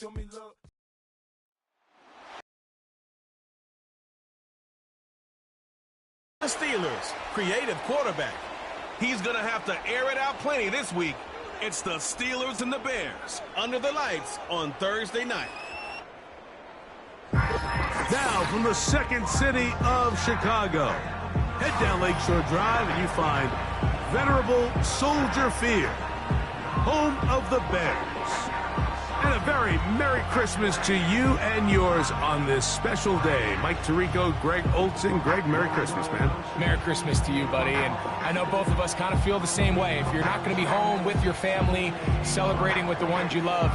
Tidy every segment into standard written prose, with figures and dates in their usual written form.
The Steelers, creative quarterback. He's going to have to air it out plenty this week. It's the Steelers and the Bears under the lights on Thursday night. Now from the second city of Chicago, head down Lakeshore Drive and you find venerable Soldier Field, home of the Bears. And a very Merry Christmas to you and yours on this special day. Mike Tirico, Greg Olson. Greg, Merry Christmas, man. Merry Christmas to you, buddy. And I know both of us kind of feel the same way. If you're not going to be home with your family, celebrating with the ones you love,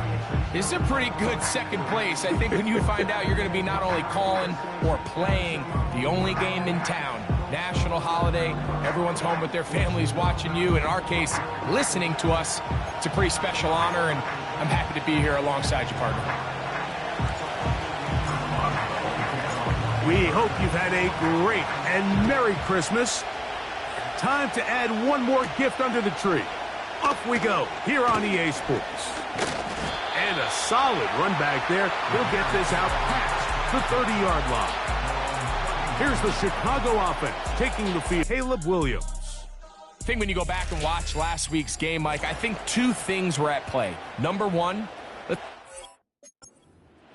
this is a pretty good second place. I think when you find out you're going to be not only calling or playing the only game in town, national holiday, everyone's home with their families watching you, in our case, listening to us, it's a pretty special honor, and I'm happy to be here alongside you, partner. We hope you've had a great and Merry Christmas. Time to add one more gift under the tree. Off we go here on EA Sports. And a solid run back there. He'll get this out past the 30-yard line. Here's the Chicago offense taking the field. Caleb Williams. I think when you go back and watch last week's game, Mike, I think two things were at play. Number one,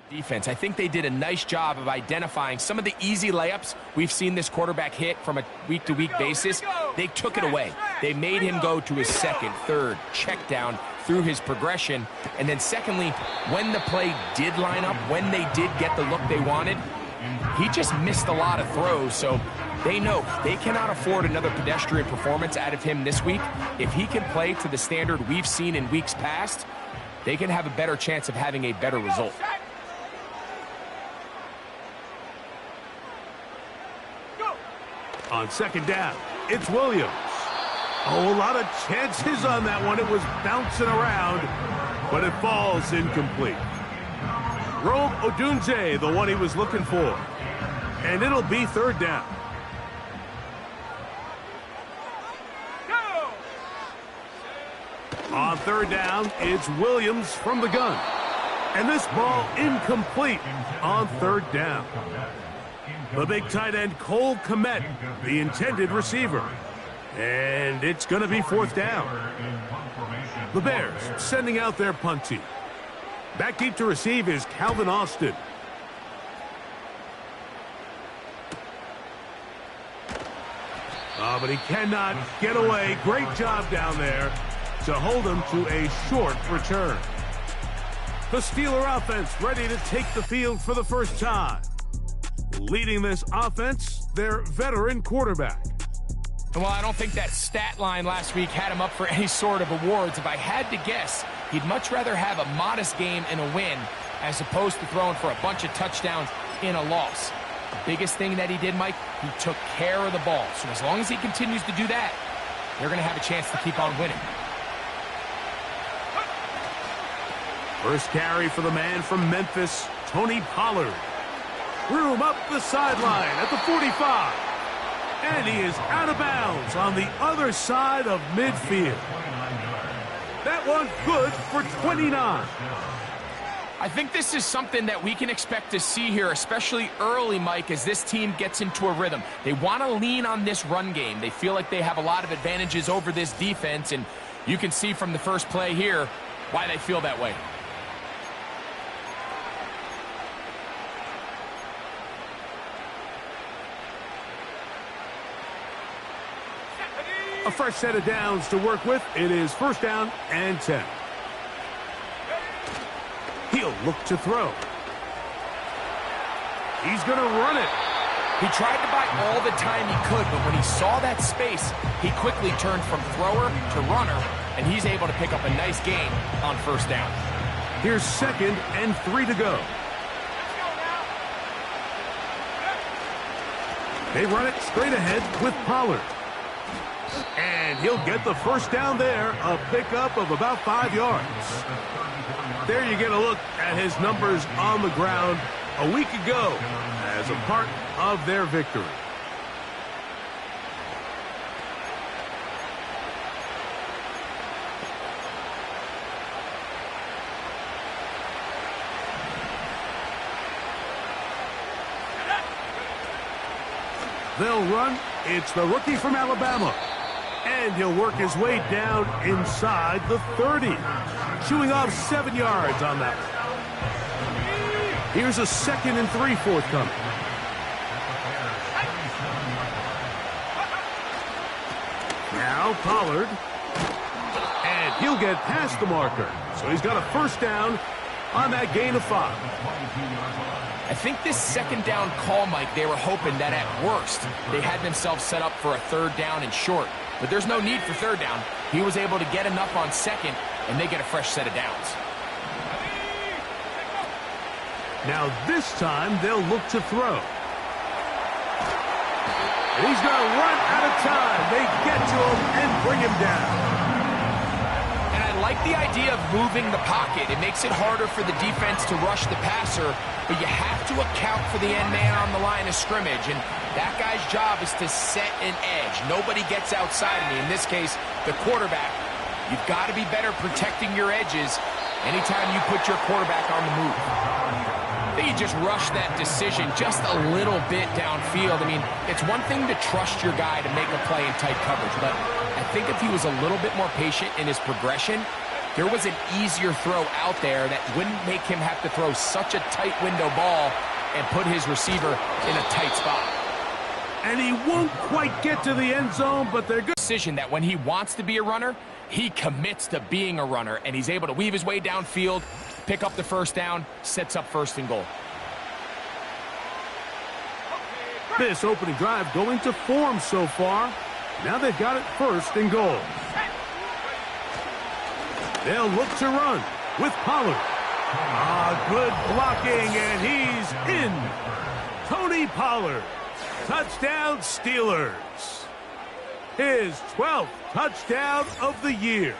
defense. I think they did a nice job of identifying some of the easy layups we've seen this quarterback hit from a week-to-week basis. They took it away. They made him go to his second, third check down through his progression. And then secondly, when the play did line up, when they did get the look they wanted, he just missed a lot of throws. So they know they cannot afford another pedestrian performance out of him this week. If he can play to the standard we've seen in weeks past, they can have a better chance of having a better result. On second down, it's Williams. Oh, a lot of chances on that one. It was bouncing around, but it falls incomplete. Rome Odunze, the one he was looking for. And it'll be third down. On third down, it's Williams from the gun. And this ball incomplete on third down. The big tight end, Cole Kmet, the intended receiver. And it's going to be fourth down. The Bears sending out their punt team. Back deep to receive is Calvin Austin. Oh, but he cannot get away. Great job down there to hold him to a short return. The Steeler offense ready to take the field for the first time. Leading this offense, their veteran quarterback. Well, I don't think that stat line last week had him up for any sort of awards. If I had to guess, he'd much rather have a modest game and a win as opposed to throwing for a bunch of touchdowns in a loss. The biggest thing that he did, Mike, he took care of the ball. So as long as he continues to do that, they're going to have a chance to keep on winning. First carry for the man from Memphis, Tony Pollard. Room up the sideline at the 45. And he is out of bounds on the other side of midfield. That one good for 29. I think this is something that we can expect to see here, especially early, Mike, as this team gets into a rhythm. They want to lean on this run game. They feel like they have a lot of advantages over this defense, and you can see from the first play here why they feel that way. A fresh set of downs to work with. It is first down and 10. He'll look to throw. He's going to run it. He tried to buy all the time he could, but when he saw that space, he quickly turned from thrower to runner, and he's able to pick up a nice gain on first down. Here's second and 3 to go. They run it straight ahead with Pollard. And he'll get the first down there, a pickup of about 5 yards. There you get a look at his numbers on the ground a week ago as a part of their victory. They'll run. It's the rookie from Alabama. And he'll work his way down inside the 30. Chewing off 7 yards on that one. Here's a 2nd and 3 forthcoming. Now Pollard. And he'll get past the marker. So he's got a first down on that gain of 5. I think this 2nd down call, Mike, they were hoping that at worst they had themselves set up for a 3rd down and short. But there's no need for 3rd down. He was able to get enough on 2nd, and they get a fresh set of downs. Now this time they'll look to throw. And he's going to run out of time. They get to him and bring him down. And I like the idea of moving the pocket. It makes it harder for the defense to rush the passer, but you have to account for the end man on the line of scrimmage, and that guy's job is to set an edge. Nobody gets outside of me. In this case, the quarterback. You've got to be better protecting your edges anytime you put your quarterback on the move. I think you just rush that decision just a little bit downfield. I mean, it's one thing to trust your guy to make a play in tight coverage, but I think if he was a little bit more patient in his progression, there was an easier throw out there that wouldn't make him have to throw such a tight window ball and put his receiver in a tight spot. And he won't quite get to the end zone, but they're good. Decision that when he wants to be a runner, he commits to being a runner, and he's able to weave his way downfield, pick up the first down, sets up 1st and goal. This opening drive going to form so far. Now they've got it 1st and goal. They'll look to run with Pollard. Good blocking, and he's in. Tony Pollard. Touchdown, Steelers. His 12th touchdown of the year.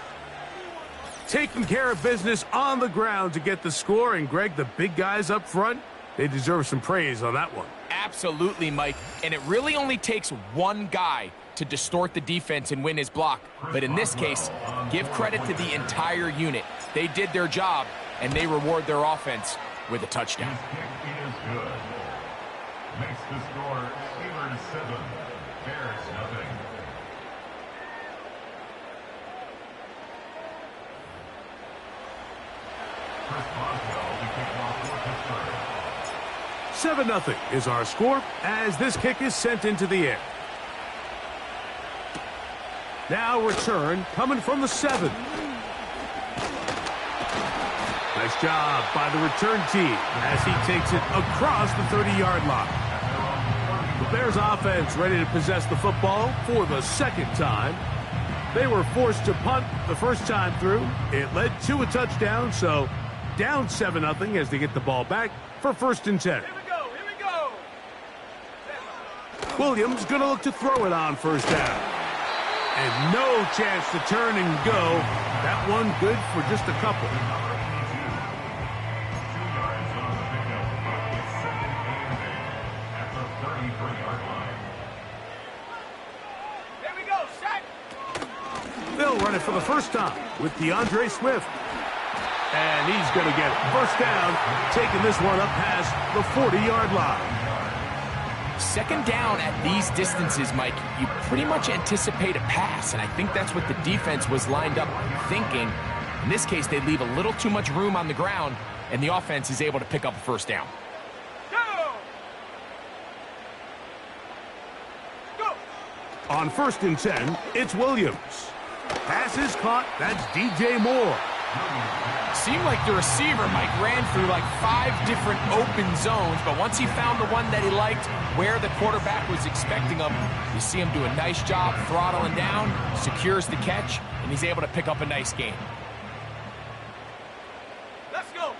Taking care of business on the ground to get the score. And, Greg, the big guys up front, they deserve some praise on that one. Absolutely, Mike. And it really only takes one guy to distort the defense and win his block. But in this case, give credit to the entire unit. They did their job, and they reward their offense with a touchdown. Makes the score Steelers 7, Bears nothing. Chris Boswell to kick off for Pittsburgh. 7-0 is our score as this kick is sent into the air. Now return coming from the 7. Nice job by the return team as he takes it across the 30-yard line. The Bears offense ready to possess the football for the 2nd time. They were forced to punt the first time through. It led to a touchdown, so down 7-0 as they get the ball back for 1st and 10. Here we go. Williams going to look to throw it on 1st down. And no chance to turn and go. That one good for just a couple. They'll run it for the first time with DeAndre Swift. And he's going to get it. 1st down, taking this one up past the 40-yard line. 2nd down at these distances, Mike, you pretty much anticipate a pass, and I think that's what the defense was lined up thinking. In this case, they leave a little too much room on the ground, and the offense is able to pick up a 1st down. Go. On 1st and 10, it's Williams. Pass is caught. That's DJ Moore. Seemed like the receiver, Mike, ran through like 5 different open zones, but once he found the one that he liked, where the quarterback was expecting him, you see him do a nice job throttling down, secures the catch, and he's able to pick up a nice gain. Let's go.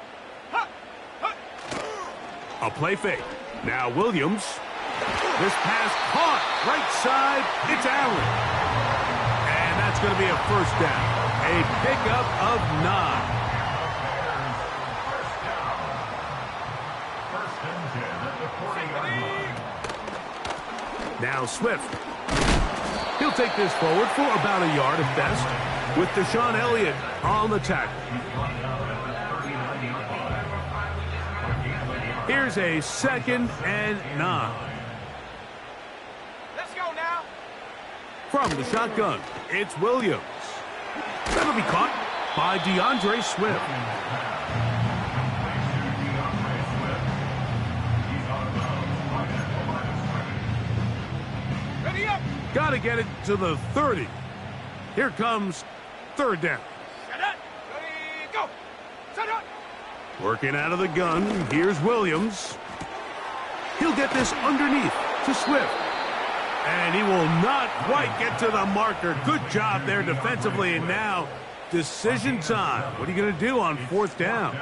A play fake. Now Williams. This pass caught. Right side. It's Allen. And that's going to be a 1st down. A pickup of 9. Now Swift. He'll take this forward for about a yard at best with Deshaun Elliott on the tackle. Here's a 2nd and 9. From the shotgun, it's Williams. That'll be caught by DeAndre Swift. Got to get it to the 30. Here comes third down. Working out of the gun, here's Williams. He'll get this underneath to Swift. And he will not quite get to the marker. Good job there defensively. And now, decision time. What are you going to do on fourth down?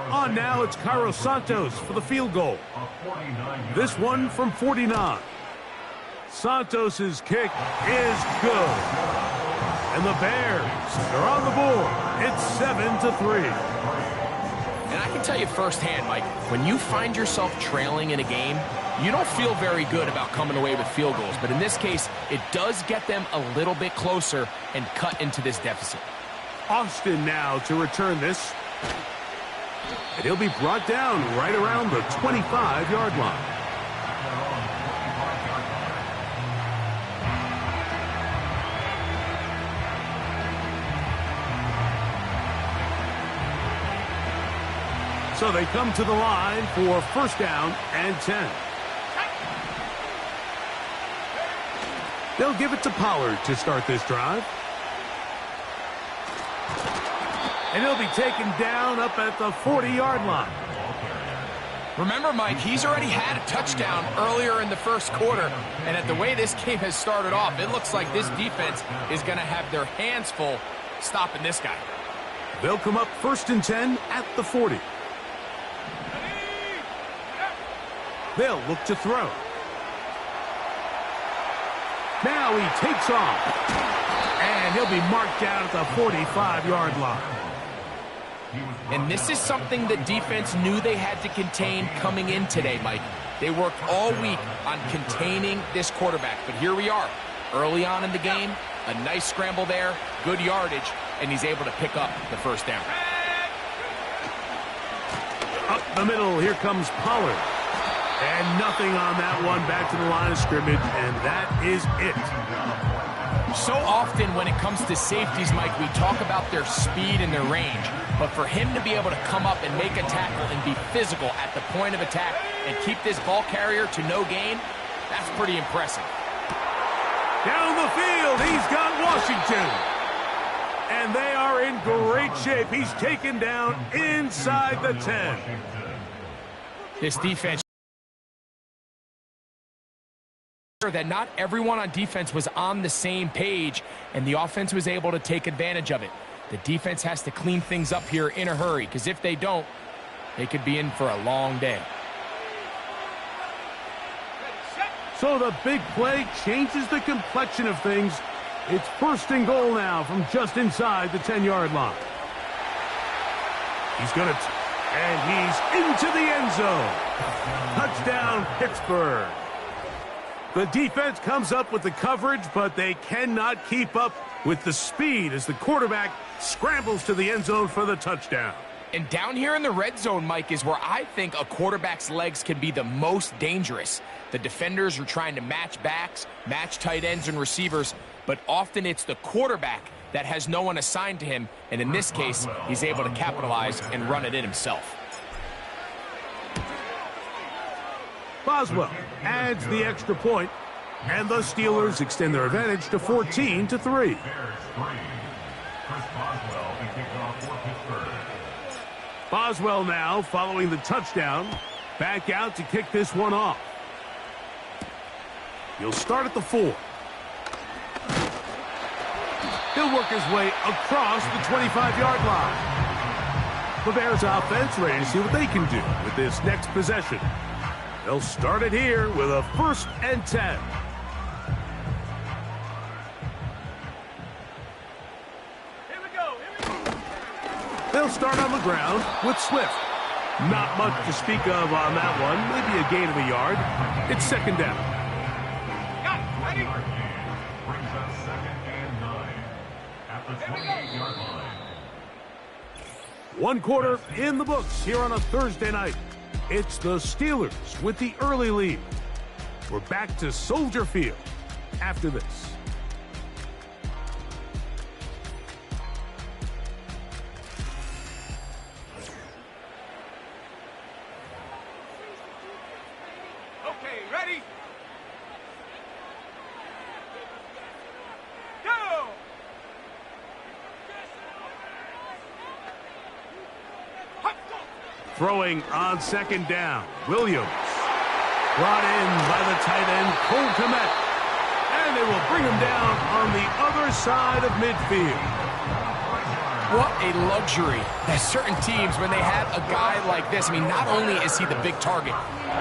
On now, it's Cairo Santos for the field goal. This one from 49. Santos's kick is good. And the Bears are on the board. It's 7-3. And I can tell you firsthand, Mike, when you find yourself trailing in a game, you don't feel very good about coming away with field goals. But in this case, it does get them a little bit closer and cut into this deficit. Austin now to return this. And he'll be brought down right around the 25-yard line. So they come to the line for first down and 10. They'll give it to Pollard to start this drive. And he'll be taken down up at the 40-yard line. Remember, Mike, he's already had a touchdown earlier in the first quarter. And at the way this game has started off, it looks like this defense is going to have their hands full stopping this guy. They'll come up first and 10 at the 40. They'll look to throw. Now he takes off. And he'll be marked down at the 45-yard line. And this is something the defense knew they had to contain coming in today, Mike. They worked all week on containing this quarterback. But here we are, early on in the game, a nice scramble there, good yardage, and he's able to pick up the first down. Up the middle, here comes Pollard. And nothing on that one, back to the line of scrimmage, and that is it. So often when it comes to safeties, Mike, we talk about their speed and their range. But for him to be able to come up and make a tackle and be physical at the point of attack and keep this ball carrier to no gain, that's pretty impressive. Down the field, he's got Washington. And they are in great shape. He's taken down inside the 10. This defense, that not everyone on defense was on the same page, and the offense was able to take advantage of it. The defense has to clean things up here in a hurry, because if they don't, they could be in for a long day. So the big play changes the complexion of things. It's first and goal now from just inside the 10-yard line. He's going to, and he's into the end zone. Touchdown, Pittsburgh. The defense comes up with the coverage, but they cannot keep up with the speed as the quarterback scrambles to the end zone for the touchdown. And down here in the red zone, Mike, is where I think a quarterback's legs can be the most dangerous. The defenders are trying to match backs, match tight ends and receivers, but often it's the quarterback that has no one assigned to him, and in this case, he's able to capitalize and run it in himself. Boswell adds the extra point, and the Steelers extend their advantage to 14-3. Boswell now following the touchdown, back out to kick this one off. He'll start at the 4. He'll work his way across the 25-yard line. The Bears offense ready to see what they can do with this next possession. They'll start it here with a first and 10. They'll start on the ground with Swift. Not much to speak of on that one. Maybe a gain of a yard. It's second down. Brings up second and 9 at the 28-yard line. One quarter in the books here on a Thursday night. It's the Steelers with the early lead. We're back to Soldier Field. after this. Okay, ready? Go! Throwing on second down, Williams. Brought in by the tight end, Cole Kmet. And they will bring him down on the other side of midfield. What a luxury that certain teams, when they have a guy like this, I mean, not only is he the big target,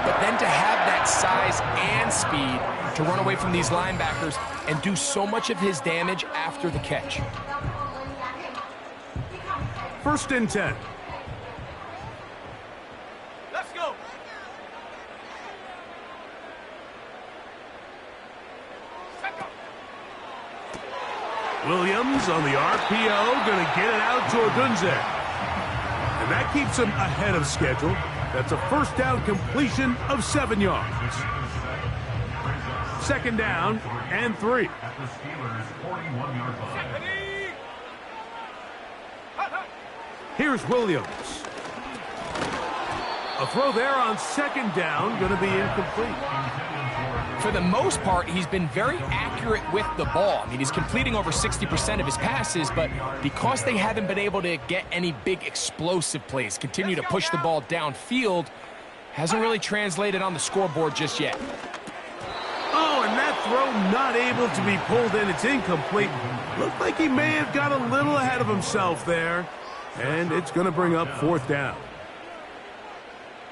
but then to have that size and speed to run away from these linebackers and do so much of his damage after the catch. 1st and 10. Let's go! Williams on the RPO, going to get it out to Odunze. And that keeps him ahead of schedule. That's a first down completion of 7 yards. 2nd down and 3. At the Steelers' 41-yard line. Here's Williams. A throw there on 2nd down, going to be incomplete. For the most part, he's been very accurate with the ball. I mean, he's completing over 60% of his passes, but because they haven't been able to get any big explosive plays, continue to push the ball downfield, hasn't really translated on the scoreboard just yet. Oh, and that throw not able to be pulled in. It's incomplete. Looked like he may have got a little ahead of himself there. And it's going to bring up 4th down.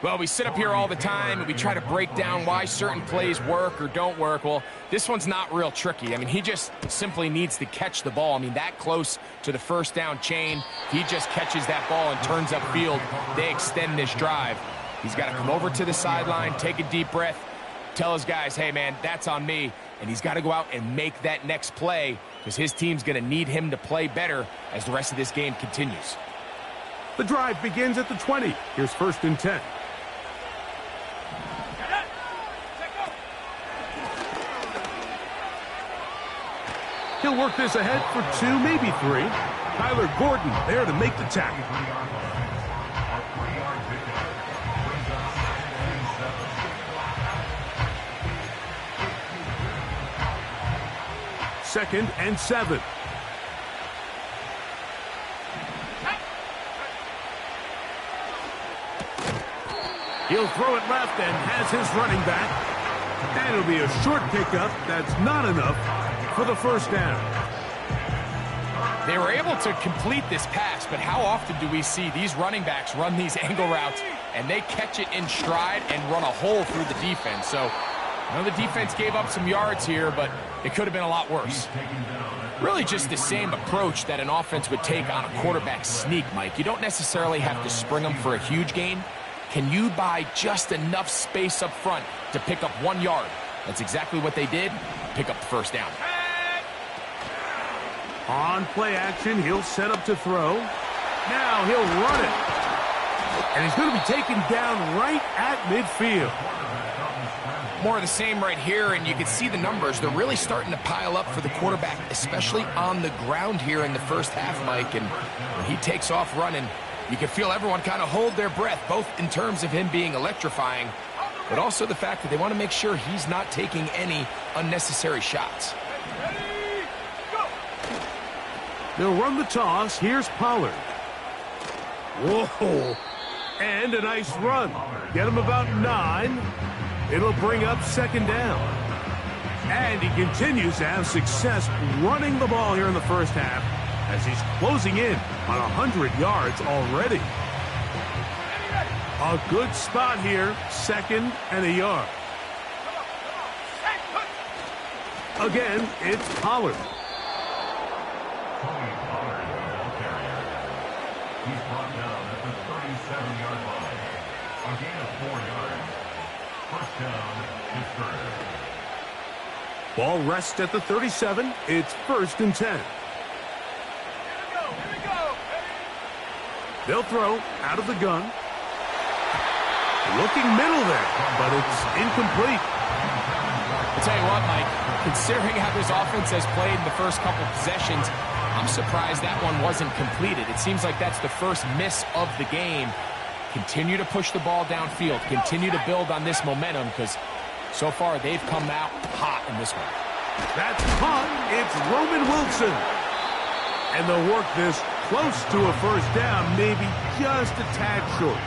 Well, we sit up here all the time and we try to break down why certain plays work or don't work. Well, this one's not real tricky. I mean, he just simply needs to catch the ball. I mean, that close to the first down chain, if he just catches that ball and turns upfield, they extend this drive. He's got to come over to the sideline, take a deep breath, tell his guys, hey, man, that's on me. And he's got to go out and make that next play because his team's going to need him to play better as the rest of this game continues. The drive begins at the 20. Here's 1st and 10. He'll work this ahead for 2, maybe 3. Tyler Gordon there to make the tackle. Second and 7. He'll throw it left and has his running back. And it'll be a short pickup. That's not enough for the first down. They were able to complete this pass, but how often do we see these running backs run these angle routes and they catch it in stride and run a hole through the defense? So, I know the defense gave up some yards here, but it could have been a lot worse. Really just the same approach that an offense would take on a quarterback sneak, Mike. You don't necessarily have to spring them for a huge gain. Can you buy just enough space up front to pick up 1 yard? That's exactly what they did. Pick up the first down. On play action, he'll set up to throw. Now he'll run it. And he's going to be taken down right at midfield. More of the same right here, and you can see the numbers. They're really starting to pile up for the quarterback, especially on the ground here in the first half, Mike. And when he takes off running, you can feel everyone kind of hold their breath, both in terms of him being electrifying, but also the fact that they want to make sure he's not taking any unnecessary shots. They'll run the toss. Here's Pollard. Whoa. And a nice run. Get him about 9. It'll bring up 2nd down. And he continues to have success running the ball here in the first half as he's closing in on 100 yards already. A good spot here, 2nd and a yard. Again, it's Pollard. Tony Pollard, the ball carrier. He's brought down at the 37-yard line. A gain of 4 yards. First down, Pittsburgh. Ball rests at the 37. It's 1st and 10. They'll throw out of the gun. Looking middle there, but it's incomplete. I'll tell you what, Mike, considering how this offense has played in the first couple possessions, I'm surprised that one wasn't completed. It seems like that's the first miss of the game. Continue to push the ball downfield. Continue to build on this momentum because so far they've come out hot in this one. That's caught. It's Roman Wilson. And they'll work this close to a first down, maybe just a tad short.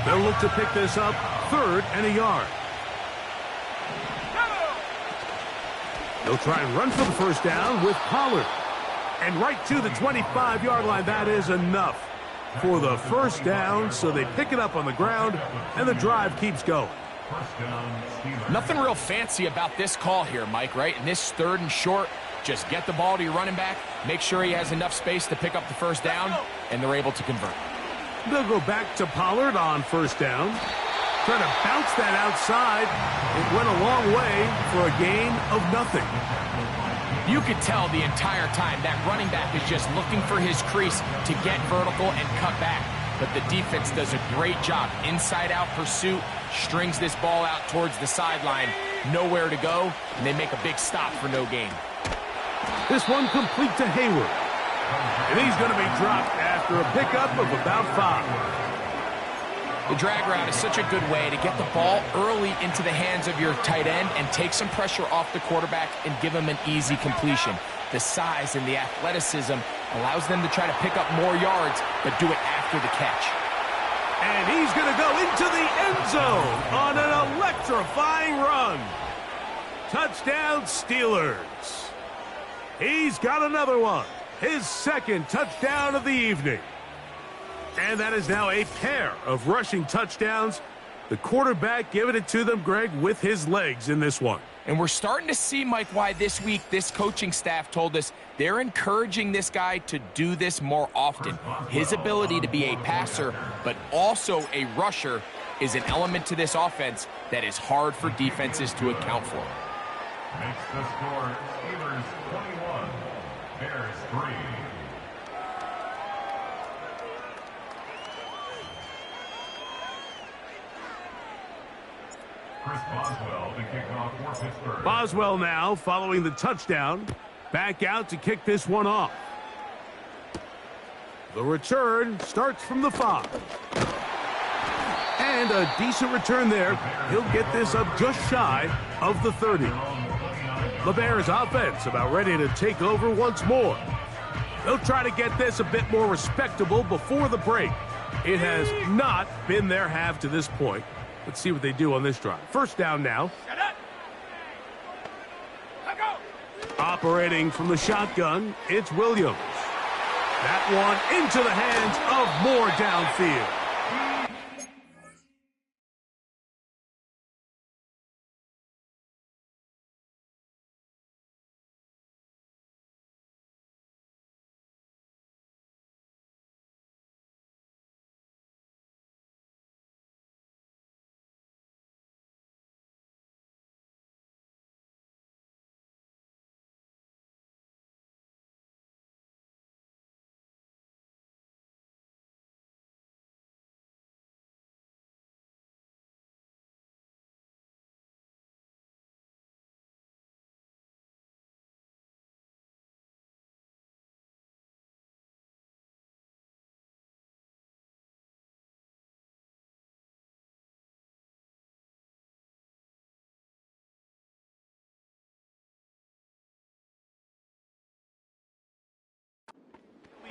They'll look to pick this up, 3rd and a yard. They'll try and run for the first down with Pollard. And right to the 25-yard line, that is enough for the first down, so they pick it up on the ground, and the drive keeps going. Nothing real fancy about this call here, Mike, right? In this 3rd and short, just get the ball to your running back, make sure he has enough space to pick up the first down, and they're able to convert. They'll go back to Pollard on first down. Trying to bounce that outside. It went a long way for a gain of nothing. You could tell the entire time that running back is just looking for his crease to get vertical and cut back. But the defense does a great job. Inside-out pursuit, strings this ball out towards the sideline. Nowhere to go, and they make a big stop for no gain. This one complete to Hayward. And he's going to be dropped after a pickup of about 5. The drag route is such a good way to get the ball early into the hands of your tight end and take some pressure off the quarterback and give him an easy completion. The size and the athleticism allows them to try to pick up more yards, but do it after the catch. And he's going to go into the end zone on an electrifying run. Touchdown, Steelers. He's got another one. His 2nd touchdown of the evening. And that is now a pair of rushing touchdowns. The quarterback giving it to them, Greg, with his legs in this one. And we're starting to see, Mike, why this week this coaching staff told us they're encouraging this guy to do this more often. His ability to be a passer, but also a rusher, is an element to this offense that is hard for defenses to account for. Makes the score Steelers 21, Bears 3. Chris Boswell to kick off for Pittsburgh. Boswell now following the touchdown. Back out to kick this one off. The return starts from the 5. And a decent return there. He'll get this up just shy of the 30. The Bears offense about ready to take over once more. They'll try to get this a bit more respectable before the break. It has not been their half to this point. Let's see what they do on this drive. First down now. Operating from the shotgun, it's Williams. That one into the hands of Moore downfield.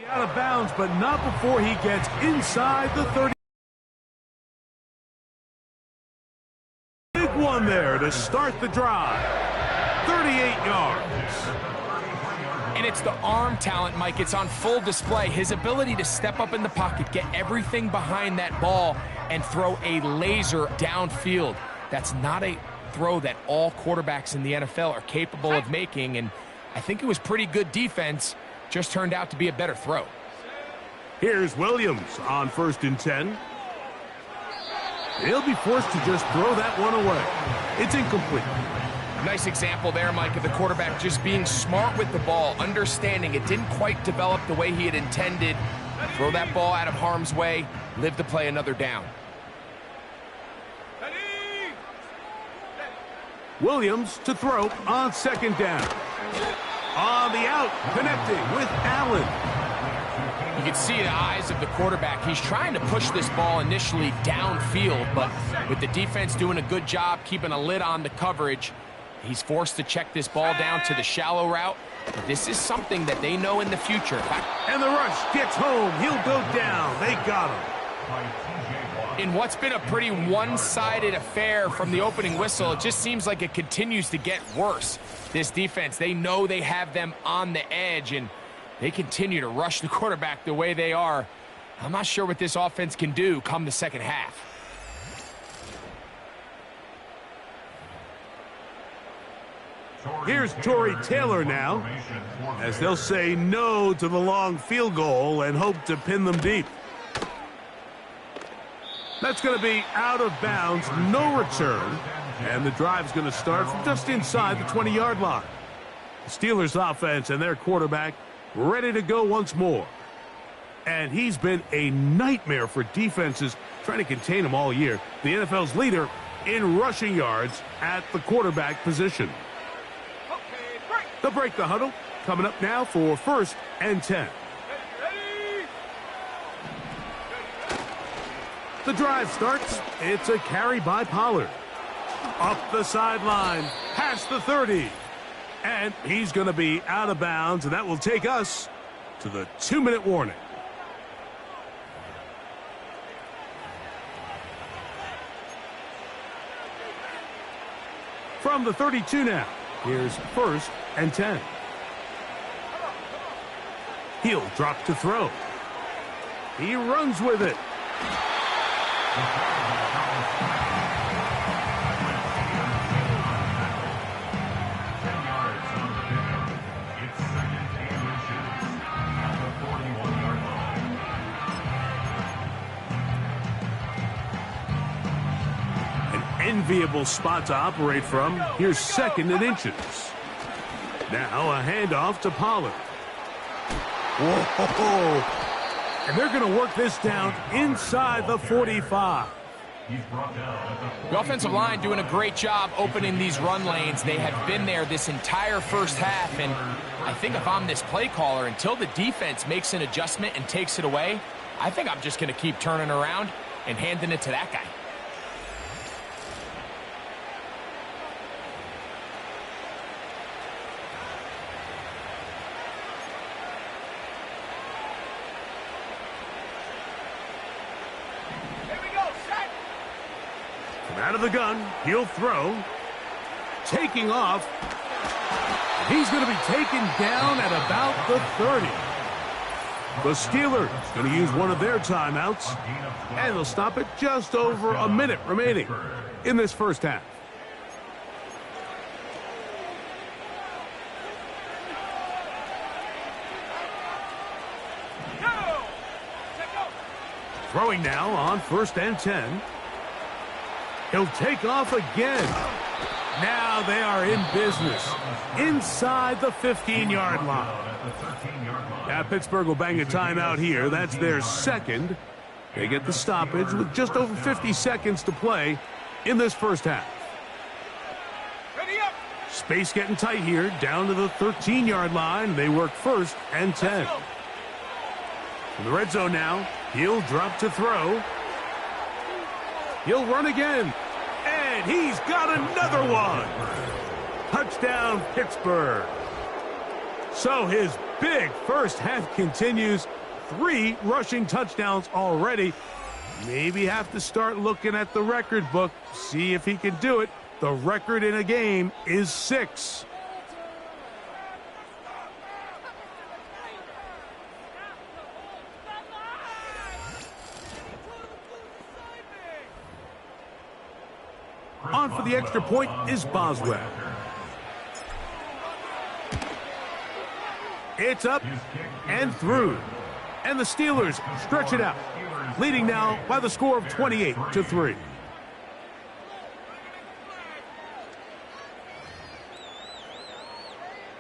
Out of bounds, but not before he gets inside the 30. Big one there to start the drive. 38 yards. And it's the arm talent, Mike. It's on full display. His ability to step up in the pocket, get everything behind that ball, and throw a laser downfield. That's not a throw that all quarterbacks in the NFL are capable of making, and I think it was pretty good defense. Just turned out to be a better throw. Here's Williams on 1st and 10. He'll be forced to just throw that one away. It's incomplete. Nice example there, Mike, of the quarterback just being smart with the ball, understanding it didn't quite develop the way he had intended. Throw that ball out of harm's way, live to play another down. Williams to throw on second down. On the out, connecting with Allen. You can see the eyes of the quarterback. He's trying to push this ball initially downfield, but with the defense doing a good job keeping a lid on the coverage, he's forced to check this ball down to the shallow route. This is something that they know in the future. And the rush gets home. He'll go down. They got him. In what's been a pretty one-sided affair from the opening whistle, it just seems like it continues to get worse. This defense, they know they have them on the edge, and they continue to rush the quarterback the way they are. I'm not sure what this offense can do come the second half. Here's Torrey Taylor now, as they'll say no to the long field goal and hope to pin them deep. That's going to be out of bounds, no return, and the drive's going to start from just inside the 20-yard line. The Steelers offense and their quarterback ready to go once more. And he's been a nightmare for defenses trying to contain him all year. The NFL's leader in rushing yards at the quarterback position. They'll break the huddle. Coming up now for 1st and 10. The drive starts. It's a carry by Pollard. Up the sideline, past the 30. And he's going to be out of bounds, and that will take us to the 2-minute warning. From the 32 now, here's 1st and 10. He'll drop to throw. He runs with it. Enviable spot to operate from. Here's 2nd and inches. Now a handoff to Pollard. Whoa! And they're going to work this down inside the 45. The offensive line doing a great job opening these run lanes. They have been there this entire first half, and I think if I'm this play caller, until the defense makes an adjustment and takes it away, I think I'm just going to keep turning around and handing it to that guy. Out of the gun, he'll throw. Taking off. He's going to be taken down at about the 30. The Steelers going to use one of their timeouts, and they'll stop it just over a minute remaining in this first half. Throwing now on 1st and 10. He'll take off again. Now they are in business inside the 15-yard line. Now Pittsburgh will bang a timeout here. That's their 2nd. They get the stoppage with just over 50 seconds to play in this first half. Space getting tight here, down to the 13-yard line. They work 1st and 10. In the red zone now, he'll drop to throw. He'll run again, and he's got another one. Touchdown, Pittsburgh. So his big first half continues. 3 rushing touchdowns already. Maybe have to start looking at the record book, see if he can do it. The record in a game is 6. On for the extra point is Boswell. It's up and through. And the Steelers stretch it out, leading now by the score of 28-3.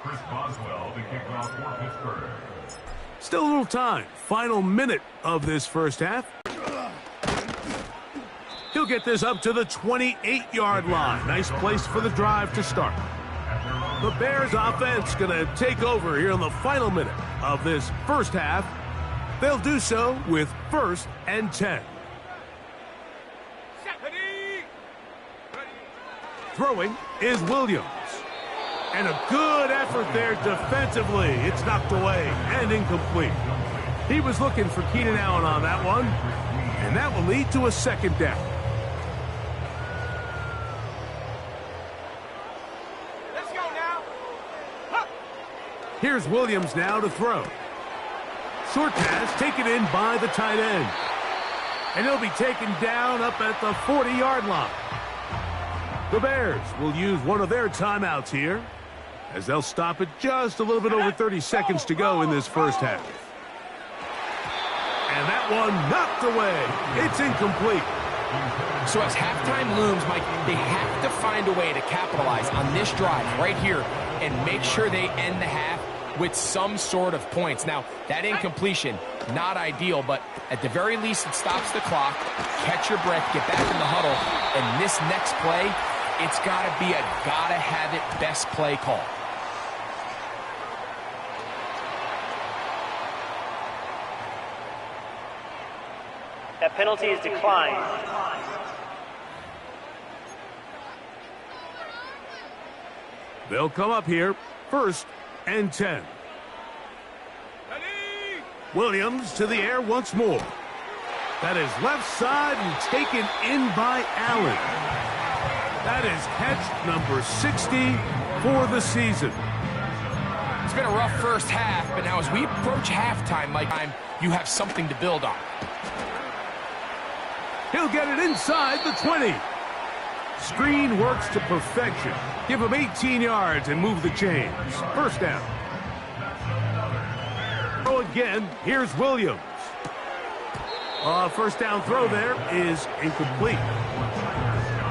Chris Boswell, the kickoff for Pittsburgh. Still a little time. Final minute of this first half. He'll He'll get this up to the 28-yard line. Nice place for the drive to start. The Bears offense going to take over here in the final minute of this first half. They'll do so with 1st and 10. Throwing is Williams. And a good effort there defensively. It's knocked away and incomplete. He was looking for Keenan Allen on that one. And that will lead to a 2nd down. Let's go now. Huh. Here's Williams now to throw. Short pass taken in by the tight end. And he'll be taken down up at the 40-yard line. The Bears will use one of their timeouts here as they'll stop it just a little bit over 30 seconds to go in this first half. And that one knocked away. It's incomplete. So as halftime looms, Mike, they have to find a way to capitalize on this drive right here and make sure they end the half with some sort of points. Now, that incompletion, not ideal, but at the very least, it stops the clock. Catch your breath, get back in the huddle, and this next play, it's got to be a gotta-have-it best play call. That penalty is declined. They'll come up here, 1st and 10. Williams to the air once more. That is left side and taken in by Allen. That is catch number 60 for the season. It's been a rough first half, but now as we approach halftime, Mike, you have something to build on. He'll get it inside the 20. Screen works to perfection. Give him 18 yards and move the chains. 1st down. Throw again. Here's Williams. 1st down throw there is incomplete.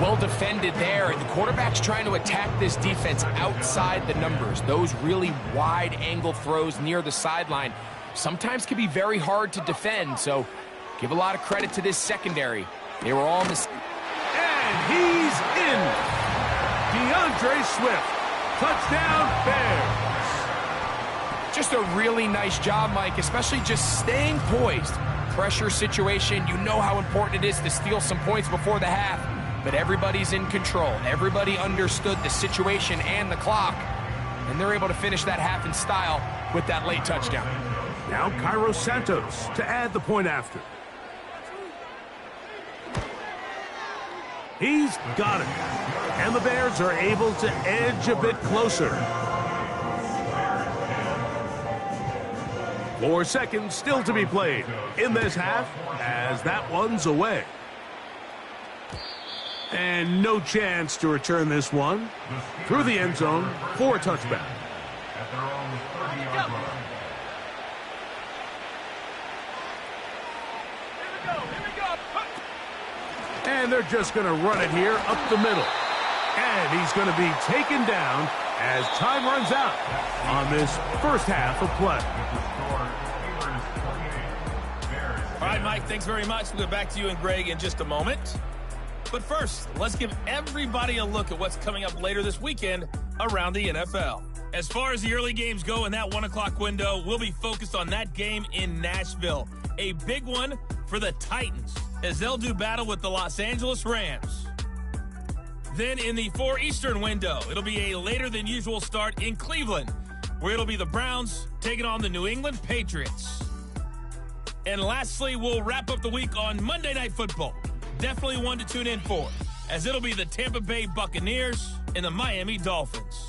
Well defended there, and the quarterback's trying to attack this defense outside the numbers. Those really wide angle throws near the sideline sometimes can be very hard to defend, so give a lot of credit to this secondary. They were all on the... And he's in. DeAndre Swift. Touchdown, Bears. Just a really nice job, Mike, especially just staying poised. Pressure situation, you know how important it is to steal some points before the half, but everybody's in control. Everybody understood the situation and the clock, and they're able to finish that half in style with that late touchdown. Now Cairo Santos to add the point after. He's got it. And the Bears are able to edge a bit closer. 4 seconds still to be played in this half as that one's away. And no chance to return this one through the end zone for a touchback. And they're just going to run it here up the middle. And he's going to be taken down as time runs out on this first half of play. All right, Mike, thanks very much. We'll get back to you and Greg in just a moment. But first, let's give everybody a look at what's coming up later this weekend around the NFL. As far as the early games go in that 1 o'clock window, we'll be focused on that game in Nashville. A big one for the Titans as they'll do battle with the Los Angeles Rams. Then in the 4 Eastern window, it'll be a later than usual start in Cleveland, where it'll be the Browns taking on the New England Patriots. And lastly, we'll wrap up the week on Monday Night Football. Definitely one to tune in for, as it'll be the Tampa Bay Buccaneers and the Miami Dolphins.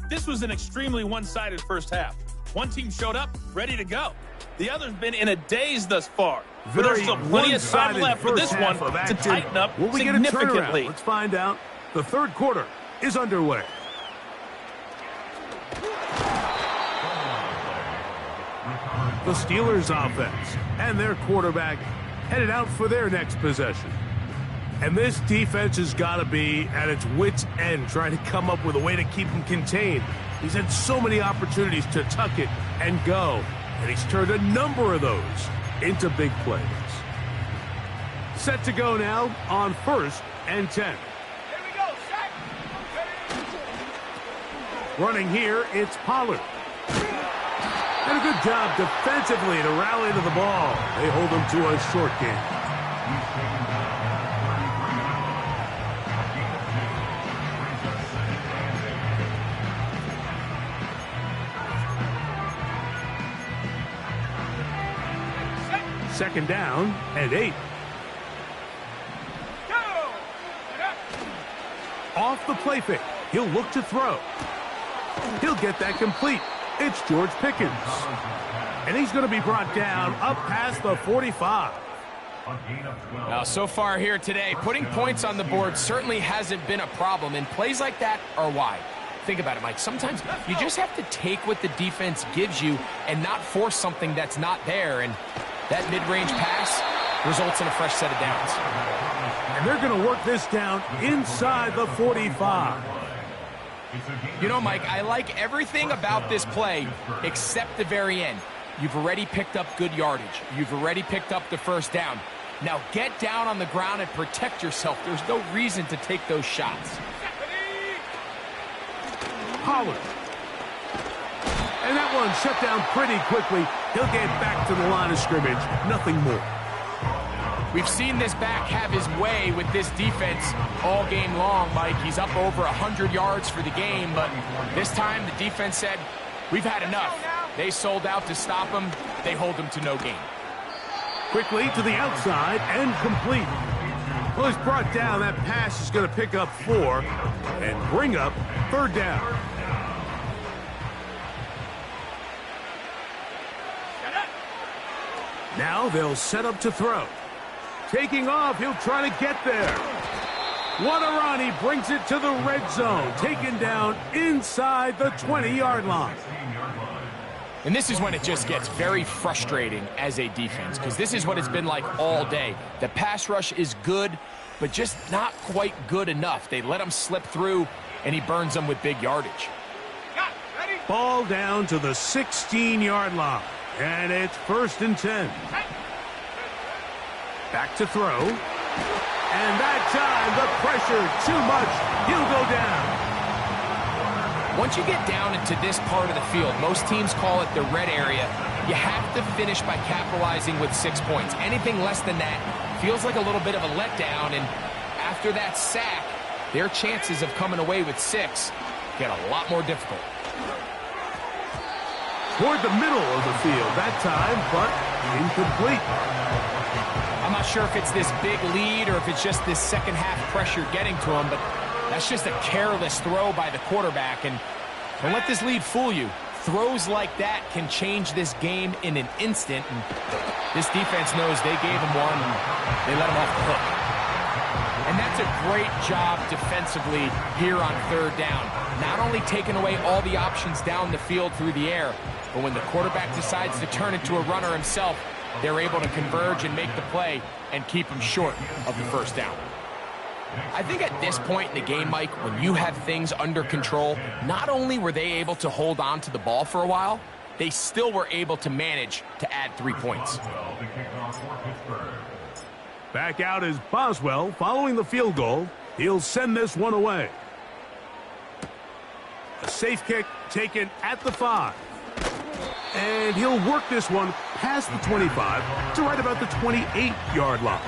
This was an extremely one-sided first half. One team showed up, ready to go. The other's been in a daze thus far. But there's still plenty of time left for this one to tighten up significantly. Let's find out. The third quarter is underway. The Steelers offense and their quarterback headed out for their next possession. And this defense has got to be at its wits' end trying to come up with a way to keep him contained. He's had so many opportunities to tuck it and go, and he's turned a number of those into big plays. Set to go now on 1st and 10. Here we go, Shaq. Running here, it's Pollard. And a good job defensively to rally to the ball. They hold him to a short game. Second down and 8. Off the play fake. He'll look to throw. He'll get that complete. It's George Pickens. And he's going to be brought down up past the 45. Now, so far here today, putting points on the board certainly hasn't been a problem, and plays like that are why. Think about it, Mike. Sometimes you just have to take what the defense gives you and not force something that's not there, and that mid-range pass results in a fresh set of downs. And they're going to work this down inside the 45. You know, Mike, I like everything about this play except the very end. You've already picked up good yardage. You've already picked up the first down. Now get down on the ground and protect yourself. There's no reason to take those shots. Pollard. And that one shut down pretty quickly. He'll get back to the line of scrimmage. Nothing more. We've seen this back have his way with this defense all game long, Mike. He's up over 100 yards for the game, but this time the defense said, we've had enough. They sold out to stop him. They hold him to no gain. Quickly to the outside and complete. Well, he's brought down. That pass is going to pick up 4 and bring up 3rd down. Now they'll set up to throw. Taking off, he'll try to get there. Wadarani brings it to the red zone, taken down inside the 20-yard line. And this is when it just gets very frustrating as a defense, because this is what it's been like all day. The pass rush is good, but just not quite good enough. They let him slip through, and he burns them with big yardage. Ball down to the 16-yard line, and it's 1st and 10. Back to throw. And that time, the pressure, too much. He'll go down. Once you get down into this part of the field, most teams call it the red area. You have to finish by capitalizing with 6 points. Anything less than that feels like a little bit of a letdown, and after that sack, their chances of coming away with 6 get a lot more difficult. Toward the middle of the field that time, but incomplete. I'm not sure if it's this big lead or if it's just this second half pressure getting to him, but that's just a careless throw by the quarterback. And don't let this lead fool you. Throws like that can change this game in an instant. And this defense knows they gave him one and they let him off the hook. And that's a great job defensively here on 3rd down. Not only taking away all the options down the field through the air, but when the quarterback decides to turn into a runner himself, they're able to converge and make the play and keep him short of the first down. I think at this point in the game, Mike, when you have things under control, not only were they able to hold on to the ball for a while, they still were able to manage to add 3 points. Back out is Boswell following the field goal. He'll send this one away. A safe kick taken at the 5. And he'll work this one past the 25 to right about the 28-yard line.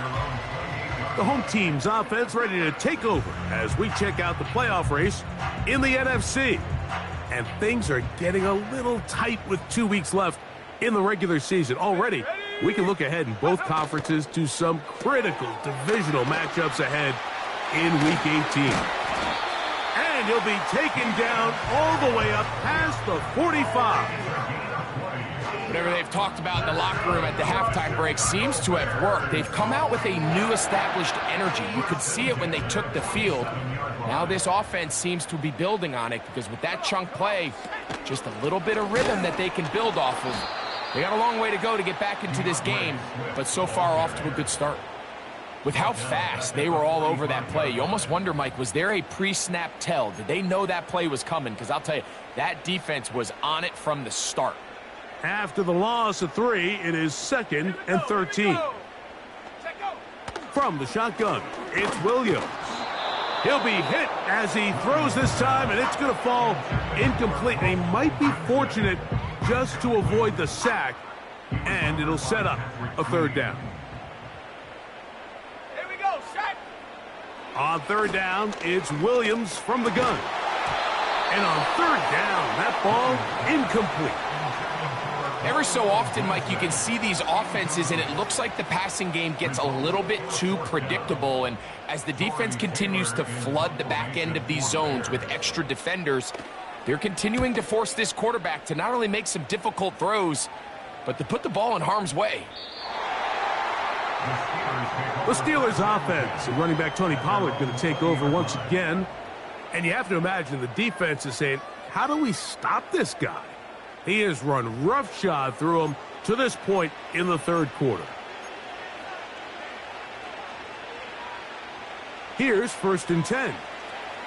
The home team's offense ready to take over as we check out the playoff race in the NFC. And things are getting a little tight with 2 weeks left in the regular season. Already, we can look ahead in both conferences to some critical divisional matchups ahead in Week 18. And he'll be taken down all the way up past the 45. Whatever they've talked about in the locker room at the halftime break seems to have worked. They've come out with a new established energy. You could see it when they took the field. Now this offense seems to be building on it because with that chunk play, just a little bit of rhythm that they can build off of. They got a long way to go to get back into this game, but so far off to a good start. With how fast they were all over that play, you almost wonder, Mike, was there a pre-snap tell? Did they know that play was coming? Because I'll tell you, that defense was on it from the start. After the loss of 3, it is 2nd and 13. From the shotgun, it's Williams. He'll be hit as he throws this time, and it's going to fall incomplete. They might be fortunate just to avoid the sack, and it'll set up a 3rd down. Here we go, set. On 3rd down, it's Williams from the gun. And on 3rd down, that ball incomplete. Every so often, Mike, you can see these offenses, and it looks like the passing game gets a little bit too predictable. And as the defense continues to flood the back end of these zones with extra defenders, they're continuing to force this quarterback to not only make some difficult throws, but to put the ball in harm's way. The Steelers offense, and running back Tony Pollard going to take over once again. And you have to imagine the defense is saying, how do we stop this guy? He has run roughshod through him to this point in the 3rd quarter. Here's 1st and 10.